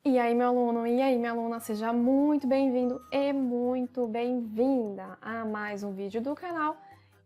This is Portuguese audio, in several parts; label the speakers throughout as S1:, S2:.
S1: E aí, meu aluno, e aí, minha aluna, seja muito bem-vindo e muito bem-vinda a mais um vídeo do canal.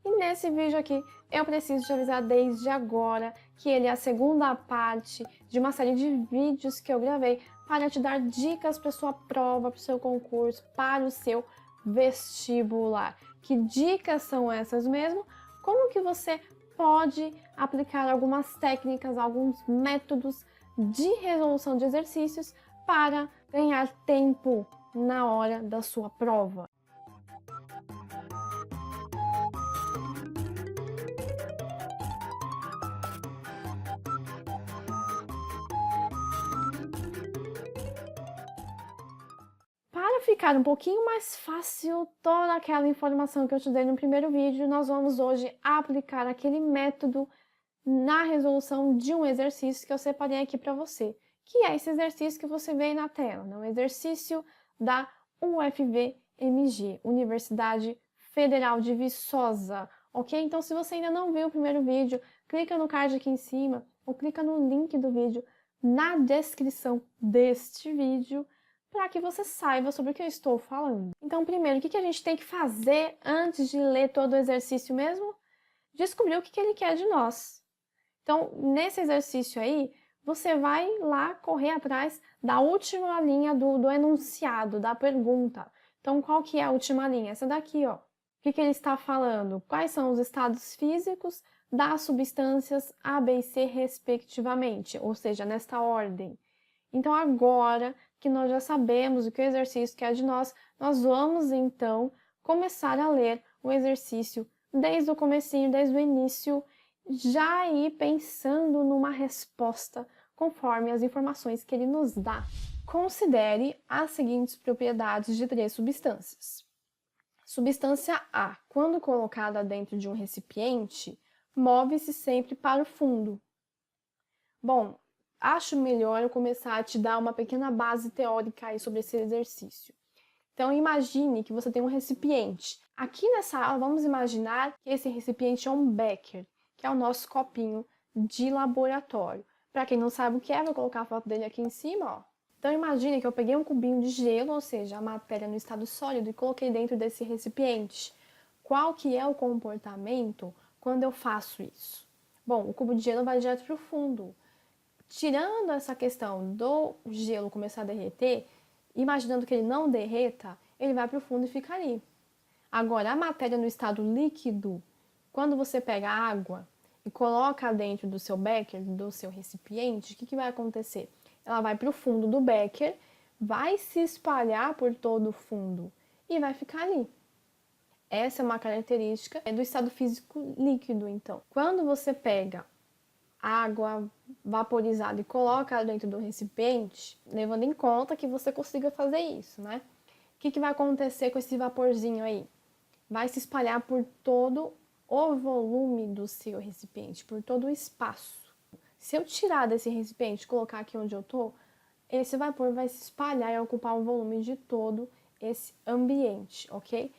S1: E nesse vídeo aqui, eu preciso te avisar desde agora que ele é a segunda parte de uma série de vídeos que eu gravei para te dar dicas para sua prova, para o seu concurso, para o seu vestibular. Que dicas são essas mesmo? Como que você pode aplicar algumas técnicas, alguns métodos de resolução de exercícios para ganhar tempo na hora da sua prova. Para ficar um pouquinho mais fácil toda aquela informação que eu te dei no primeiro vídeo, nós vamos hoje aplicar aquele método na resolução de um exercício que eu separei aqui para você, que é esse exercício que você vê aí na tela, né? O exercício da UFVMG, Universidade Federal de Viçosa, ok? Então, se você ainda não viu o primeiro vídeo, clica no card aqui em cima ou clica no link do vídeo na descrição deste vídeo para que você saiba sobre o que eu estou falando. Então, primeiro, o que a gente tem que fazer antes de ler todo o exercício mesmo? Descobrir o que ele quer de nós. Então, nesse exercício aí, você vai lá correr atrás da última linha do enunciado, da pergunta. Então, qual que é a última linha? Essa daqui, ó. O que ele está falando? Quais são os estados físicos das substâncias A, B e C, respectivamente? Ou seja, nesta ordem. Então, agora que nós já sabemos o que o exercício quer de nós, nós vamos, então, começar a ler o exercício desde o comecinho, desde o início, já ir pensando numa resposta conforme as informações que ele nos dá. Considere as seguintes propriedades de três substâncias. Substância A, quando colocada dentro de um recipiente, move-se sempre para o fundo. Bom, acho melhor eu começar a te dar uma pequena base teórica aí sobre esse exercício. Então, imagine que você tem um recipiente. Aqui nessa aula, vamos imaginar que esse recipiente é um becker, que é o nosso copinho de laboratório. Para quem não sabe o que é, vou colocar a foto dele aqui em cima, ó. Então, imagine que eu peguei um cubinho de gelo, ou seja, a matéria no estado sólido, e coloquei dentro desse recipiente. Qual que é o comportamento quando eu faço isso? Bom, o cubo de gelo vai direto para o fundo. Tirando essa questão do gelo começar a derreter, imaginando que ele não derreta, ele vai para o fundo e fica ali. Agora, a matéria no estado líquido, quando você pega a água e coloca dentro do seu becker, do seu recipiente, o que vai acontecer? Ela vai para o fundo do becker, vai se espalhar por todo o fundo e vai ficar ali. Essa é uma característica do estado físico líquido, então. Quando você pega água vaporizada e coloca dentro do recipiente, levando em conta que você consiga fazer isso, né? O que vai acontecer com esse vaporzinho aí? Vai se espalhar por todo o volume do seu recipiente, por todo o espaço. Se eu tirar desse recipiente e colocar aqui onde eu tô, esse vapor vai se espalhar e ocupar o volume de todo esse ambiente, ok?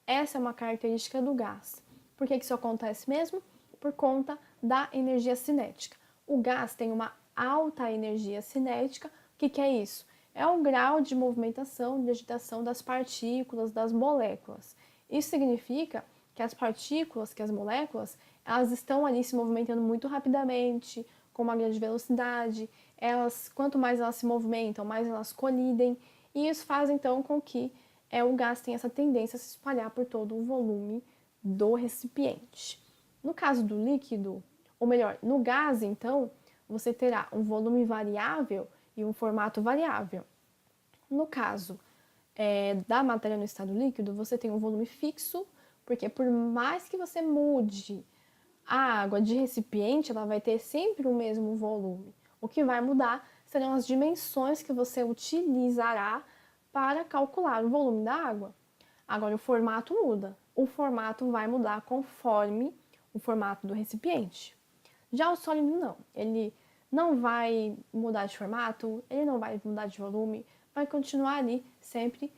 S1: Essa é uma característica do gás. Por que isso acontece mesmo? Por conta da energia cinética. O gás tem uma alta energia cinética. O que é isso? É o grau de movimentação, de agitação das partículas, das moléculas. Isso significa que as partículas, que as moléculas, elas estão ali se movimentando muito rapidamente, com uma grande velocidade. Quanto mais elas se movimentam, mais elas colidem. E isso faz então com que o gás tenha essa tendência a se espalhar por todo o volume do recipiente. No caso do líquido, ou melhor, no gás, então, você terá um volume variável e um formato variável. No caso da matéria no estado líquido, você tem um volume fixo, porque por mais que você mude a água de recipiente, ela vai ter sempre o mesmo volume. O que vai mudar serão as dimensões que você utilizará para calcular o volume da água. Agora, o formato muda. O formato vai mudar conforme o formato do recipiente. Já o sólido não. Ele não vai mudar de formato, ele não vai mudar de volume, vai continuar ali sempre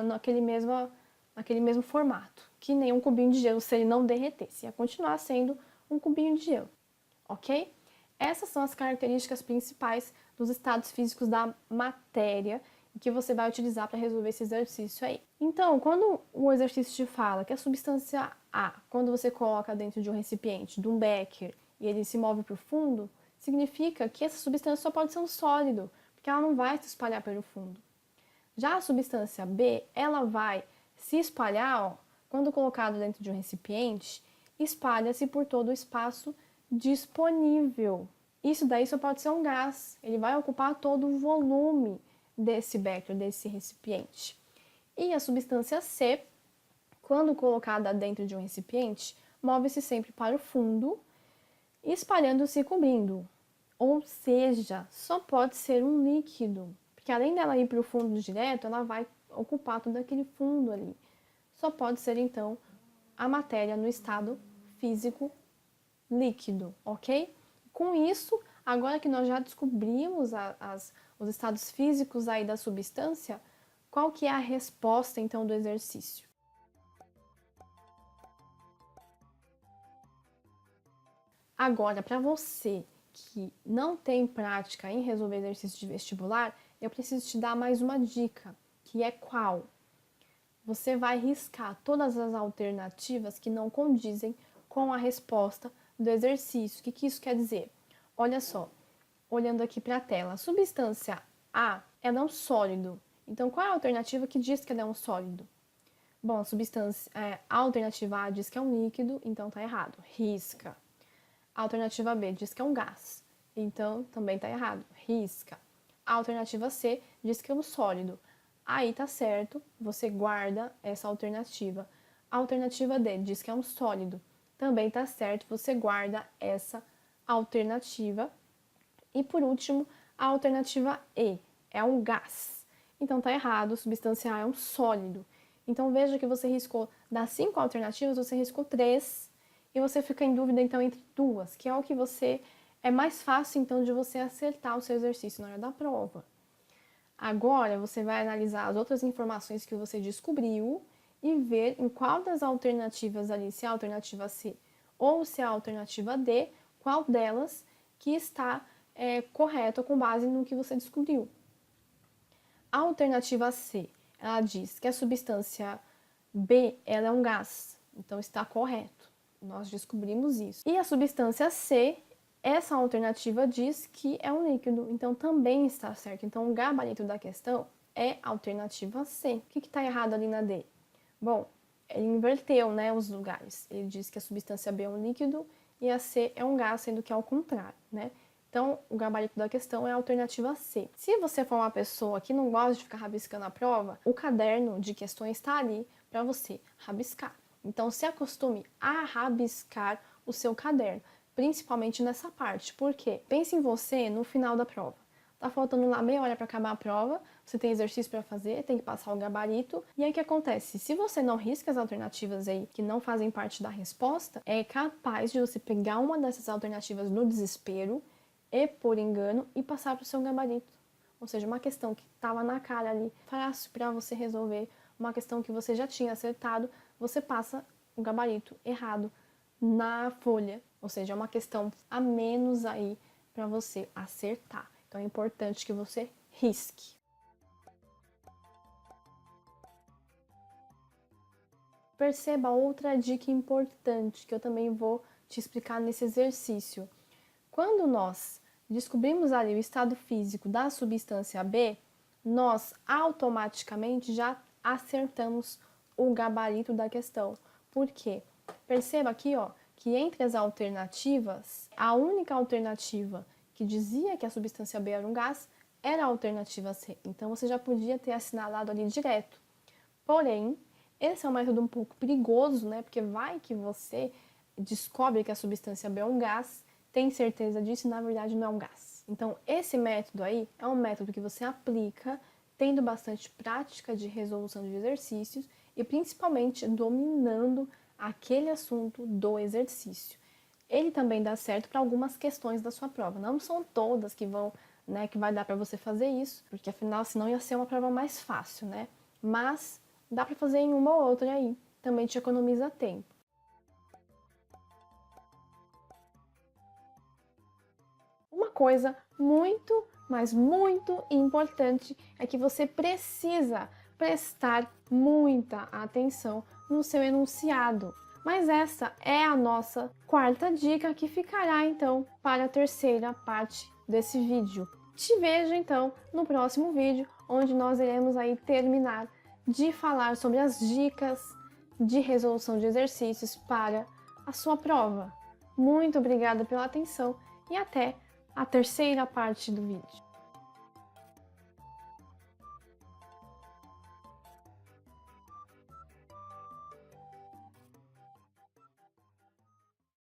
S1: naquele mesmo formato. Que nem um cubinho de gelo se ele não derretesse. Ia continuar sendo um cubinho de gelo, ok? Essas são as características principais dos estados físicos da matéria que você vai utilizar para resolver esse exercício aí. Então, quando o exercício te fala que a substância A, quando você coloca dentro de um recipiente, de um becker, e ele se move para o fundo, significa que essa substância só pode ser um sólido, porque ela não vai se espalhar pelo fundo. Já a substância B, ela vai se espalhar, ó, quando colocado dentro de um recipiente, espalha-se por todo o espaço disponível. Isso daí só pode ser um gás, ele vai ocupar todo o volume desse becker, desse recipiente. E a substância C, quando colocada dentro de um recipiente, move-se sempre para o fundo, espalhando-se e cobrindo. Ou seja, só pode ser um líquido, porque além dela ir para o fundo direto, ela vai ocupar todo aquele fundo ali. Só pode ser, então, a matéria no estado físico líquido, ok? Com isso, agora que nós já descobrimos os estados físicos aí da substância, qual que é a resposta, então, do exercício? Agora, para você que não tem prática em resolver exercício de vestibular, eu preciso te dar mais uma dica, que é qual? Você vai riscar todas as alternativas que não condizem com a resposta do exercício. O que isso quer dizer? Olha só, olhando aqui para a tela, a substância A ela é um sólido. Então, qual é a alternativa que diz que ela é um sólido? Bom, a alternativa A diz que é um líquido, então tá errado. Risca. A alternativa B diz que é um gás, então também tá errado. Risca. A alternativa C diz que é um sólido. Aí tá certo, você guarda essa alternativa. A alternativa D diz que é um sólido. Também tá certo, você guarda essa alternativa. E por último, a alternativa E é um gás. Então tá errado, substância A é um sólido. Então veja que você riscou das 5 alternativas, você riscou 3 e você fica em dúvida então entre 2, que é o que você é mais fácil então de você acertar o seu exercício na hora da prova. Agora você vai analisar as outras informações que você descobriu e ver em qual das alternativas ali, se é a alternativa C ou se é a alternativa D, qual delas que está correta com base no que você descobriu. A alternativa C, ela diz que a substância B ela é um gás, então está correto. Nós descobrimos isso. E a substância C, essa alternativa diz que é um líquido, então também está certo. Então o gabarito da questão é a alternativa C. O que está errado ali na D? Bom, ele inverteu, né, os lugares. Ele diz que a substância B é um líquido e a C é um gás, sendo que é ao contrário, né? Então, o gabarito da questão é a alternativa C. Se você for uma pessoa que não gosta de ficar rabiscando a prova, o caderno de questões está ali para você rabiscar. Então, se acostume a rabiscar o seu caderno, principalmente nessa parte. Por quê? Pense em você no final da prova. Tá faltando lá meia hora para acabar a prova, você tem exercício para fazer, tem que passar o gabarito. E aí o que acontece? Se você não risca as alternativas aí que não fazem parte da resposta, é capaz de você pegar uma dessas alternativas no desespero e por engano e passar para o seu gabarito. Ou seja, uma questão que estava na cara ali, fácil para você resolver, uma questão que você já tinha acertado, você passa o gabarito errado na folha. Ou seja, é uma questão a menos aí para você acertar. Então é importante que você risque. Perceba outra dica importante que eu também vou te explicar nesse exercício. Quando nós descobrimos ali o estado físico da substância B, nós automaticamente já acertamos o gabarito da questão. Por quê? Perceba aqui, ó, que entre as alternativas, a única alternativa que dizia que a substância B era um gás era a alternativa C. Então você já podia ter assinalado ali direto. Porém, esse é um método um pouco perigoso, né? Porque vai que você descobre que a substância B é um gás, tem certeza disso e na verdade não é um gás. Então, esse método aí é um método que você aplica tendo bastante prática de resolução de exercícios e principalmente dominando aquele assunto do exercício. Ele também dá certo para algumas questões da sua prova. Não são todas que vão, né, que vai dar para você fazer isso, porque afinal senão ia ser uma prova mais fácil, né? Mas dá para fazer em uma ou outra aí. Também te economiza tempo. Uma coisa muito mas muito importante é que você precisa prestar muita atenção no seu enunciado. Mas essa é a nossa quarta dica que ficará então para a terceira parte desse vídeo. Te vejo então no próximo vídeo, onde nós iremos aí terminar de falar sobre as dicas de resolução de exercícios para a sua prova. Muito obrigada pela atenção e até a terceira parte do vídeo.